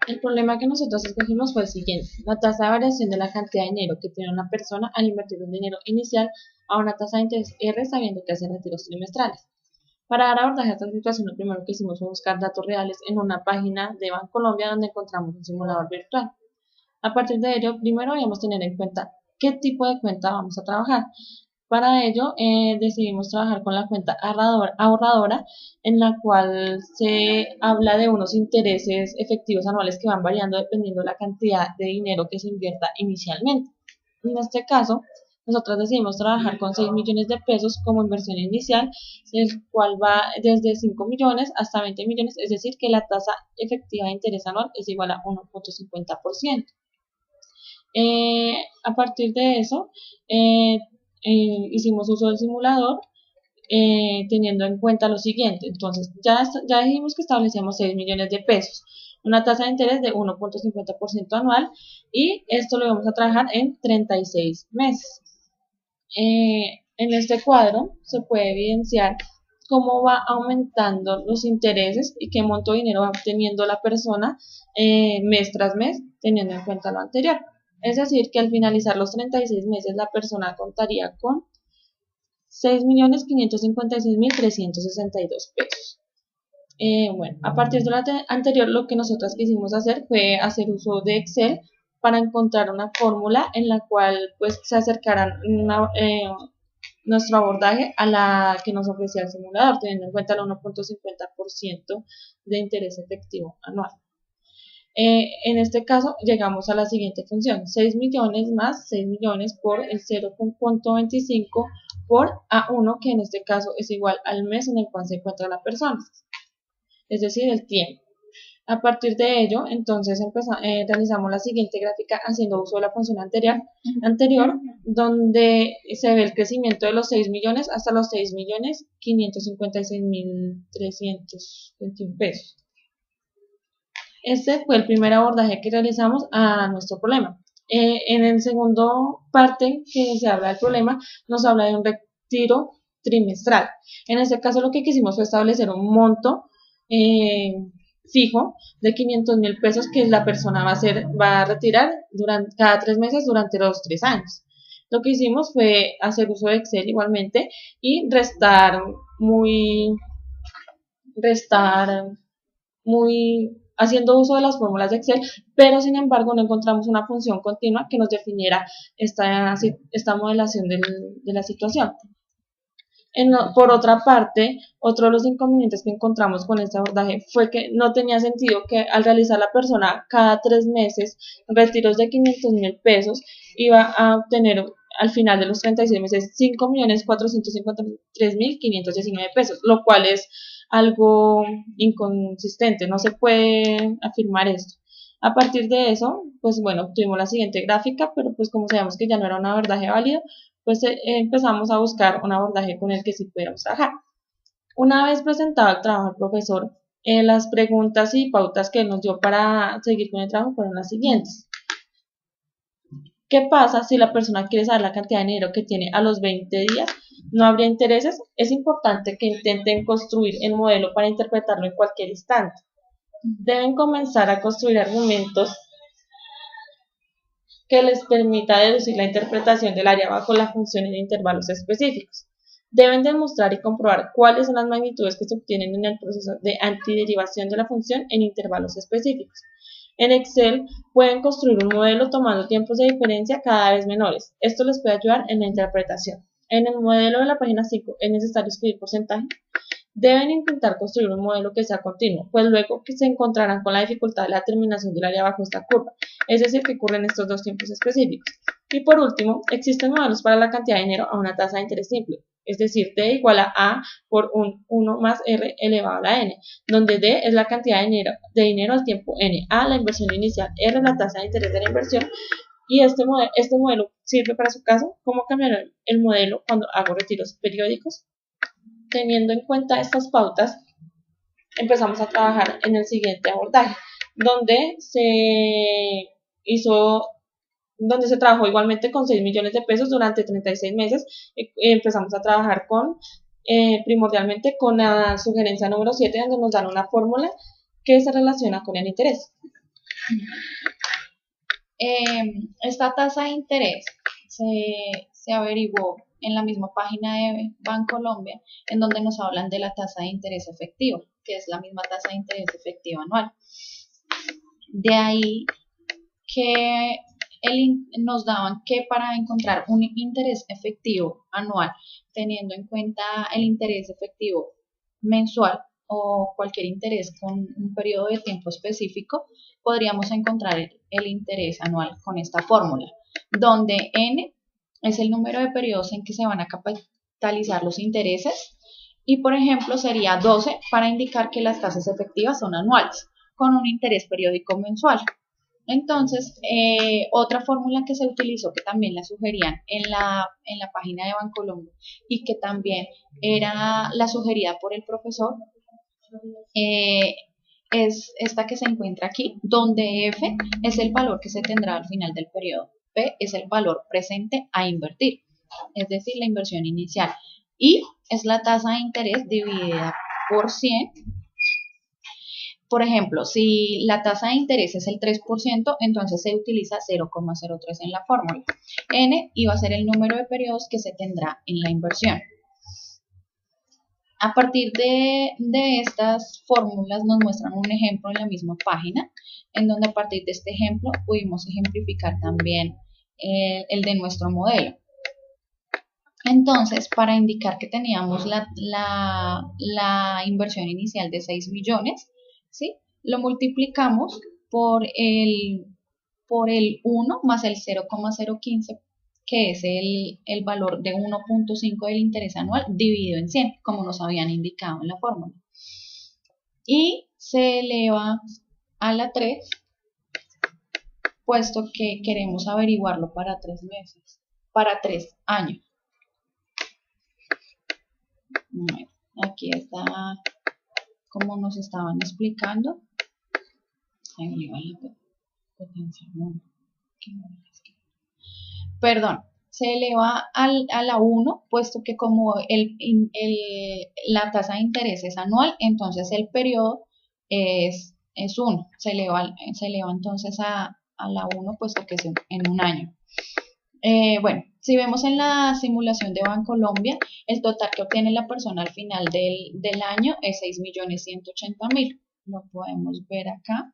El problema que nosotros escogimos fue el siguiente: la tasa de variación de la cantidad de dinero que tiene una persona al invertir un dinero inicial a una tasa de interés R sabiendo que hace retiros trimestrales. Para dar abordaje a esta situación, lo primero que hicimos fue buscar datos reales en una página de Bancolombia donde encontramos un simulador virtual. A partir de ello, primero debemos tener en cuenta qué tipo de cuenta vamos a trabajar. Para ello, decidimos trabajar con la cuenta ahorradora, en la cual se habla de unos intereses efectivos anuales que van variando dependiendo de la cantidad de dinero que se invierta inicialmente. En este caso, nosotros decidimos trabajar con 6 millones de pesos como inversión inicial, el cual va desde 5 millones hasta 20 millones, es decir, que la tasa efectiva de interés anual es igual a 1.50%. A partir de eso, hicimos uso del simulador teniendo en cuenta lo siguiente. Entonces, ya dijimos que establecíamos 6 millones de pesos, una tasa de interés de 1.50% anual, y esto lo vamos a trabajar en 36 meses. En este cuadro se puede evidenciar cómo va aumentando los intereses y qué monto de dinero va obteniendo la persona mes tras mes, teniendo en cuenta lo anterior. Es decir, que al finalizar los 36 meses la persona contaría con 6.556.362 pesos. Bueno, a partir de lo anterior, lo que nosotros quisimos hacer fue hacer uso de Excel para encontrar una fórmula en la cual pues se acercaran nuestro abordaje a la que nos ofrecía el simulador, teniendo en cuenta el 1.50% de interés efectivo anual. En este caso llegamos a la siguiente función: 6 millones más 6 millones por el 0.25 por A1, que en este caso es igual al mes en el cual se encuentra la persona, es decir, el tiempo. A partir de ello, entonces realizamos la siguiente gráfica haciendo uso de la función anterior, donde se ve el crecimiento de los 6 millones hasta los 6.556.321 pesos. Este fue el primer abordaje que realizamos a nuestro problema. En el segundo parte que se habla del problema, nos habla de un retiro trimestral. En este caso lo que quisimos fue establecer un monto fijo de 500.000 pesos que la persona va a retirar cada 3 meses durante los 3 años. Lo que hicimos fue hacer uso de Excel igualmente y restar haciendo uso de las fórmulas de Excel, pero sin embargo no encontramos una función continua que nos definiera esta modelación de la situación. Por otra parte, otro de los inconvenientes que encontramos con este abordaje fue que no tenía sentido que al realizar la persona cada 3 meses retiros de 500.000 pesos iba a obtener al final de los 36 meses 5.453.519 pesos, lo cual es algo inconsistente, no se puede afirmar esto. A partir de eso, pues bueno, obtuvimos la siguiente gráfica, pero pues como sabemos que ya no era un abordaje válido, pues empezamos a buscar un abordaje con el que sí pudiéramos trabajar. Una vez presentado el trabajo al profesor, las preguntas y pautas que él nos dio para seguir con el trabajo fueron las siguientes. ¿Qué pasa si la persona quiere saber la cantidad de dinero que tiene a los 20 días? ¿No habría intereses? Es importante que intenten construir el modelo para interpretarlo en cualquier instante. Deben comenzar a construir argumentos que les permita deducir la interpretación del área bajo la función en intervalos específicos. Deben demostrar y comprobar cuáles son las magnitudes que se obtienen en el proceso de antiderivación de la función en intervalos específicos. En Excel pueden construir un modelo tomando tiempos de diferencia cada vez menores. Esto les puede ayudar en la interpretación. En el modelo de la página 5 es necesario escribir porcentaje. Deben intentar construir un modelo que sea continuo, pues luego que se encontrarán con la dificultad de la terminación del área bajo esta curva, es decir, que ocurren estos dos tiempos específicos. Y por último, existen modelos para la cantidad de dinero a una tasa de interés simple, es decir, D igual a por un 1 más R elevado a la N, donde D es la cantidad de dinero al tiempo N, A la inversión inicial, R la tasa de interés de la inversión, y este modelo sirve para su caso. ¿Cómo cambiar el modelo cuando hago retiros periódicos? Teniendo en cuenta estas pautas, empezamos a trabajar en el siguiente abordaje, donde se trabajó igualmente con 6 millones de pesos durante 36 meses. Empezamos a trabajar primordialmente con la sugerencia número 7, donde nos dan una fórmula que se relaciona con el interés. Esta tasa de interés se averiguó en la misma página de Bancolombia, en donde nos hablan de la tasa de interés efectivo, que es la misma tasa de interés efectivo anual. De ahí que nos daban que para encontrar un interés efectivo anual, teniendo en cuenta el interés efectivo mensual o cualquier interés con un periodo de tiempo específico, podríamos encontrar el interés anual con esta fórmula, donde N es el número de periodos en que se van a capitalizar los intereses y, por ejemplo, sería 12 para indicar que las tasas efectivas son anuales, con un interés periódico mensual. Entonces, otra fórmula que se utilizó, que también la sugerían en la página de Bancolombia y que también era la sugerida por el profesor, es esta que se encuentra aquí, donde F es el valor que se tendrá al final del periodo, P es el valor presente a invertir, es decir, la inversión inicial, y es la tasa de interés dividida por 100. Por ejemplo, si la tasa de interés es el 3%, entonces se utiliza 0,03 en la fórmula. N iba a ser el número de periodos que se tendrá en la inversión. A partir de estas fórmulas nos muestran un ejemplo en la misma página, en donde a partir de este ejemplo pudimos ejemplificar también el de nuestro modelo. Entonces, para indicar que teníamos la inversión inicial de 6 millones, ¿sí? Lo multiplicamos por el 1 más el 0,015, que es el valor de 1.5 del interés anual dividido en 100, como nos habían indicado en la fórmula. Y se eleva a la 3, puesto que queremos averiguarlo para 3 meses, para 3 años. Bueno, aquí está como nos estaban explicando. Ahí va la potencia. Perdón, se eleva a la 1, puesto que como la tasa de interés es anual, entonces el periodo es 1. Se eleva entonces a la 1, puesto que es en un año. Bueno, si vemos en la simulación de Bancolombia, el total que obtiene la persona al final del año es 6.180.000. Lo podemos ver acá.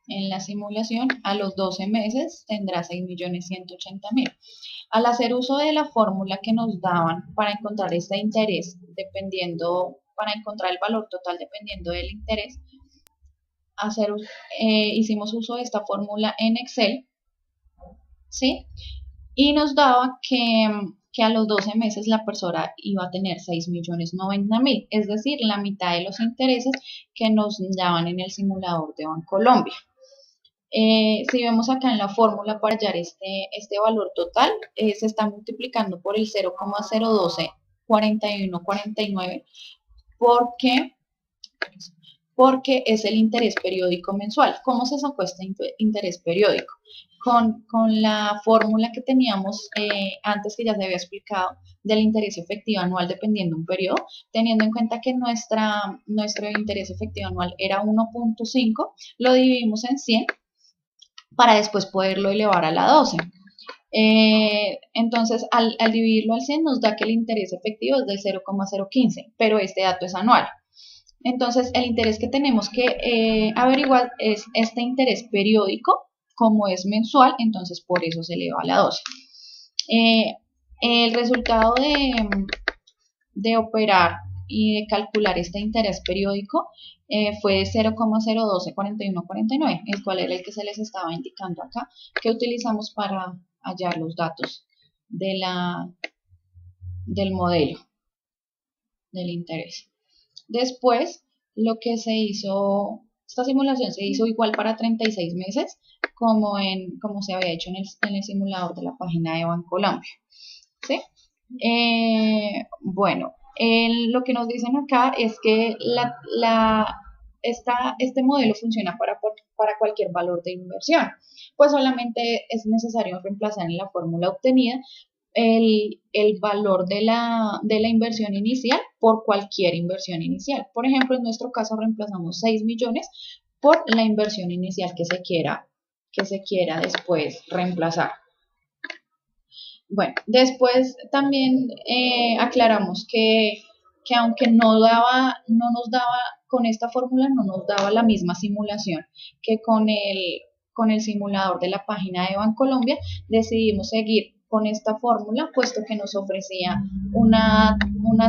En la simulación, a los 12 meses tendrá 6.180.000. Al hacer uso de la fórmula que nos daban para encontrar este interés, para encontrar el valor total dependiendo del interés, hicimos uso de esta fórmula en Excel, ¿sí? Y nos daba que a los 12 meses la persona iba a tener 6.090.000, es decir, la mitad de los intereses que nos daban en el simulador de Bancolombia. Si vemos acá en la fórmula para hallar este valor total, se está multiplicando por el 0,0124149 porque es el interés periódico mensual. ¿Cómo se sacó este interés periódico? Con la fórmula que teníamos antes, que ya se había explicado, del interés efectivo anual dependiendo un periodo, teniendo en cuenta que nuestro interés efectivo anual era 1.5, lo dividimos en 100 para después poderlo elevar a la 12. Entonces, al dividirlo al 100 nos da que el interés efectivo es del 0,015, pero este dato es anual. Entonces, el interés que tenemos que averiguar es este interés periódico, como es mensual, entonces por eso se eleva a la 12. El resultado de operar y de calcular este interés periódico fue de 0,0124149, el cual era el que se les estaba indicando acá, que utilizamos para hallar los datos del modelo del interés. Después, lo que se hizo, esta simulación se hizo igual para 36 meses, como se había hecho en el simulador de la página de Bancolombia, ¿sí? Bueno, lo que nos dicen acá es que este modelo funciona para cualquier valor de inversión, pues solamente es necesario reemplazar en la fórmula obtenida el valor de la inversión inicial por cualquier inversión inicial. Por ejemplo, en nuestro caso reemplazamos 6 millones por la inversión inicial que se quiera después reemplazar. Bueno, después también aclaramos que aunque no nos daba, con esta fórmula no nos daba la misma simulación que con el simulador de la página de Bancolombia, decidimos seguir con esta fórmula, puesto que nos ofrecía una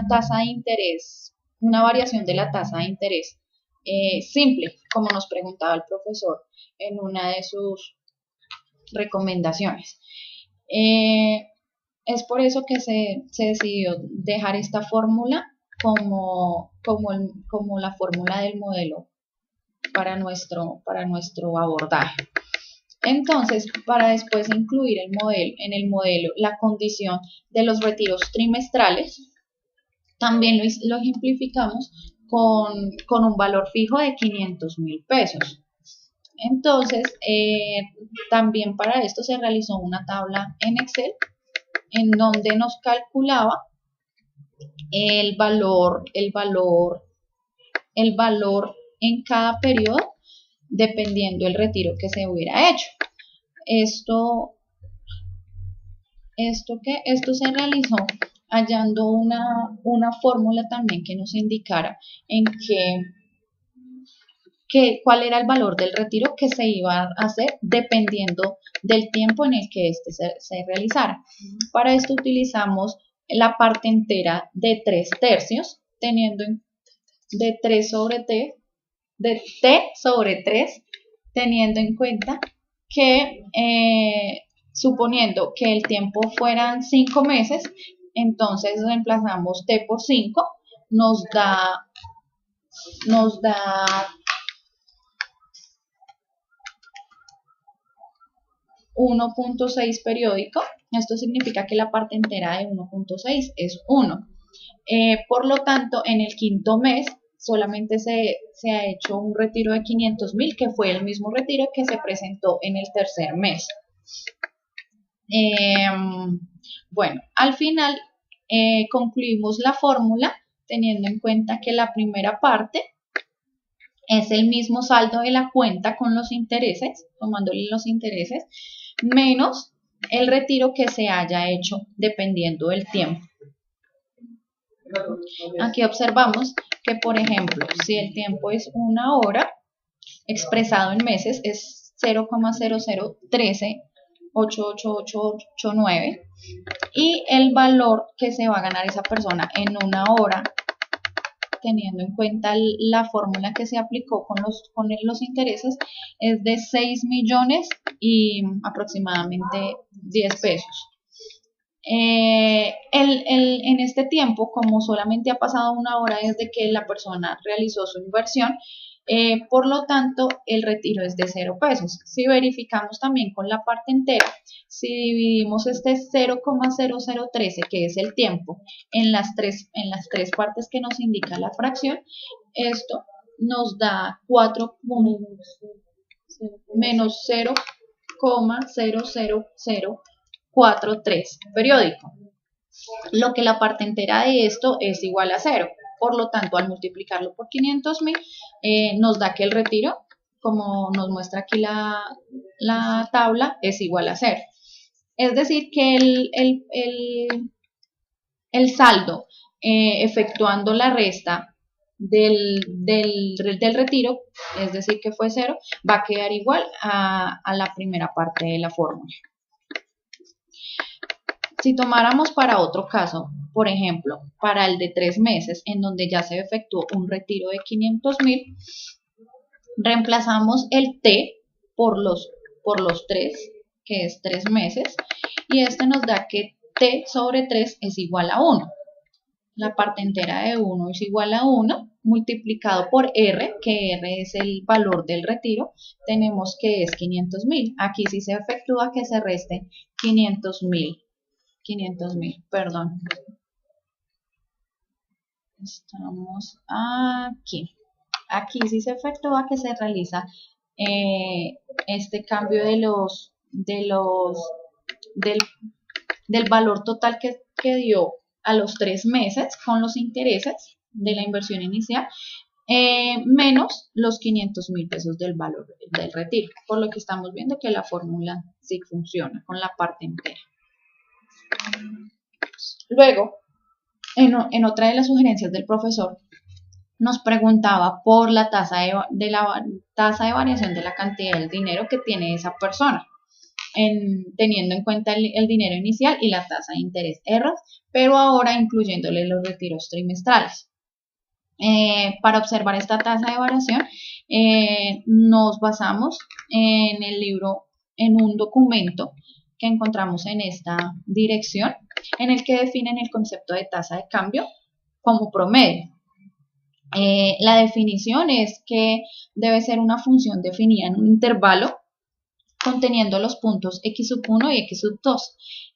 tasa de interés, una variación de la tasa de interés simple, como nos preguntaba el profesor en una de sus recomendaciones. Es por eso que se decidió dejar esta fórmula como la fórmula del modelo para nuestro abordaje. Entonces, para después incluir en el modelo la condición de los retiros trimestrales, también lo ejemplificamos con un valor fijo de 500.000 pesos. Entonces, también para esto se realizó una tabla en Excel en donde nos calculaba el valor en cada periodo dependiendo del retiro que se hubiera hecho. Esto se realizó hallando una fórmula también que nos indicara en cuál era el valor del retiro que se iba a hacer dependiendo del tiempo en el que este se realizara. Para esto utilizamos la parte entera de 3/3, de t sobre 3, teniendo en cuenta que suponiendo que el tiempo fueran 5 meses, entonces reemplazamos t por 5, nos da 1.6 periódico. Esto significa que la parte entera de 1.6 es 1. Por lo tanto, en el quinto mes solamente se ha hecho un retiro de 500.000, que fue el mismo retiro que se presentó en el tercer mes. Bueno, al final concluimos la fórmula teniendo en cuenta que la primera parte es el mismo saldo de la cuenta con los intereses, tomándole los intereses, menos el retiro que se haya hecho dependiendo del tiempo. Aquí observamos que, por ejemplo, si el tiempo es 1 hora, expresado en meses es 0,0013888889, y el valor que se va a ganar esa persona en 1 hora, teniendo en cuenta la fórmula que se aplicó con los intereses, es de 6 millones y aproximadamente 10 pesos. En este tiempo, como solamente ha pasado 1 hora desde que la persona realizó su inversión, por lo tanto el retiro es de 0 pesos. Si verificamos también con la parte entera, si dividimos este 0,0013, que es el tiempo, en las tres partes que nos indica la fracción, esto nos da 4 menos 0,00043 periódico, lo que la parte entera de esto es igual a 0. Por lo tanto, al multiplicarlo por 500.000, nos da que el retiro, como nos muestra aquí la tabla, es igual a 0. Es decir, que el saldo, efectuando la resta del retiro, es decir, que fue 0, va a quedar igual a la primera parte de la fórmula. Si tomáramos para otro caso, por ejemplo, para el de 3 meses, en donde ya se efectuó un retiro de 500.000, reemplazamos el T por los 3, que es 3 meses, y este nos da que T sobre 3 es igual a 1. La parte entera de 1 es igual a 1, multiplicado por R, que R es el valor del retiro, tenemos que es 500.000. Aquí sí se efectúa que se reste 500.000, perdón. Estamos aquí. Aquí sí se efectúa que se realiza este cambio del valor total que dio a los 3 meses con los intereses de la inversión inicial, menos los 500.000 pesos del valor del retiro, por lo que estamos viendo que la fórmula sí funciona con la parte entera. Luego, en otra de las sugerencias del profesor, nos preguntaba por la tasa de variación de la cantidad del dinero que tiene esa persona, teniendo en cuenta el dinero inicial y la tasa de interés ERRAS, pero ahora incluyéndole los retiros trimestrales. Para observar esta tasa de variación, nos basamos en el libro, en un documento que encontramos en esta dirección, en el que definen el concepto de tasa de cambio como promedio. La definición es que debe ser una función definida en un intervalo conteniendo los puntos x1 y x2.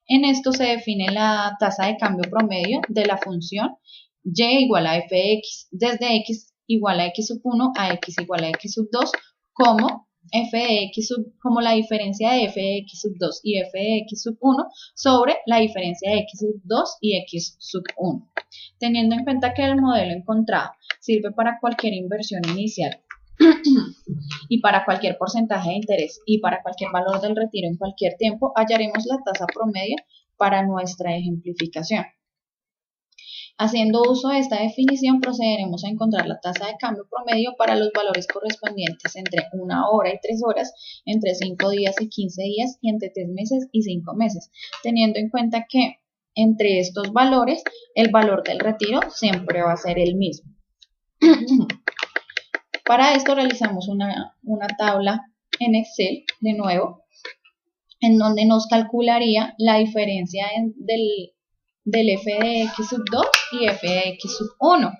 En esto se define la tasa de cambio promedio de la función y igual a f de x, desde x igual a x1 a x igual a x2, como f de x como la diferencia de f de x2 y f de x1 sobre la diferencia de x2 y x1. Teniendo en cuenta que el modelo encontrado sirve para cualquier inversión inicial y para cualquier porcentaje de interés y para cualquier valor del retiro en cualquier tiempo, hallaremos la tasa promedio para nuestra ejemplificación. Haciendo uso de esta definición, procederemos a encontrar la tasa de cambio promedio para los valores correspondientes entre 1 hora y 3 horas, entre 5 días y 15 días y entre 3 meses y 5 meses, teniendo en cuenta que entre estos valores el valor del retiro siempre va a ser el mismo. Para esto realizamos una tabla en Excel, de nuevo, en donde nos calcularía la diferencia del f de x2 y f de x1.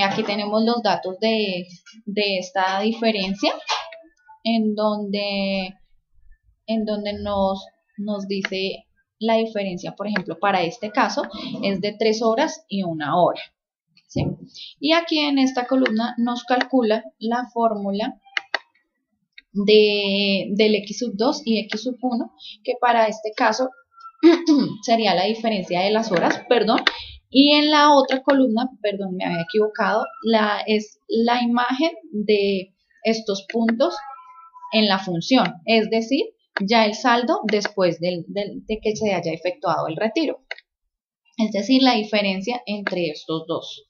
Aquí tenemos los datos de esta diferencia, en donde nos dice la diferencia, por ejemplo, para este caso es de 3 horas y 1 hora. ¿Sí? Y aquí en esta columna nos calcula la fórmula del x2 y x1, que para este caso sería la diferencia de las horas, perdón, y en la otra columna, perdón, me había equivocado, es la imagen de estos puntos en la función, es decir, ya el saldo después de que se haya efectuado el retiro, es decir, la diferencia entre estos dos.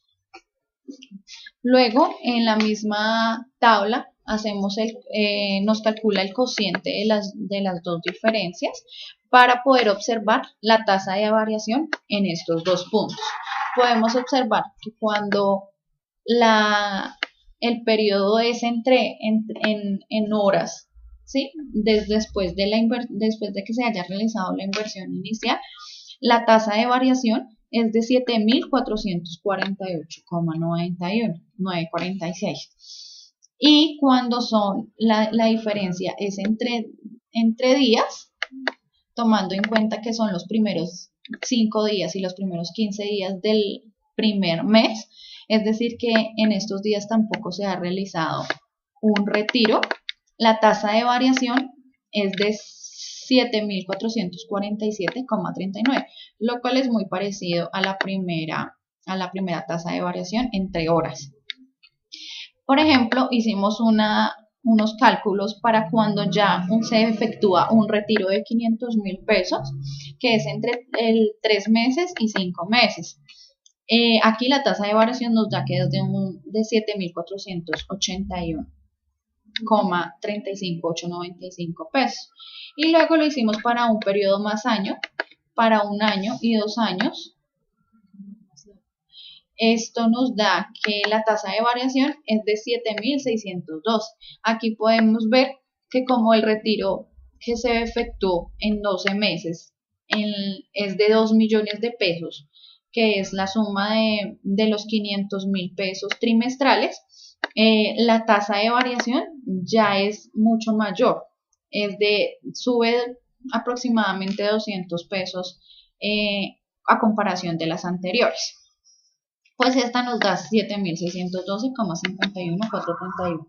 Luego, en la misma tabla, nos calcula el cociente de las dos diferencias para poder observar la tasa de variación en estos dos puntos. Podemos observar que cuando el periodo es en horas, ¿sí? Después de que se haya realizado la inversión inicial, la tasa de variación es de 7.448,946. Y cuando la diferencia es entre días, tomando en cuenta que son los primeros 5 días y los primeros 15 días del primer mes, es decir que en estos días tampoco se ha realizado un retiro, la tasa de variación es de 7.447,39, lo cual es muy parecido a la primera tasa de variación entre horas. Por ejemplo, hicimos unos cálculos para cuando ya se efectúa un retiro de 500.000 pesos, que es entre 3 meses y 5 meses. Aquí la tasa de variación nos da que es de 7.481,35895 pesos. Y luego lo hicimos para un periodo más año, para 1 año y 2 años. Esto nos da que la tasa de variación es de 7.602. Aquí podemos ver que como el retiro que se efectuó en 12 meses es de 2 millones de pesos, que es la suma de los 500.000 pesos trimestrales, la tasa de variación ya es mucho mayor, sube aproximadamente 200 pesos a comparación de las anteriores. Pues esta nos da 7.612,51431.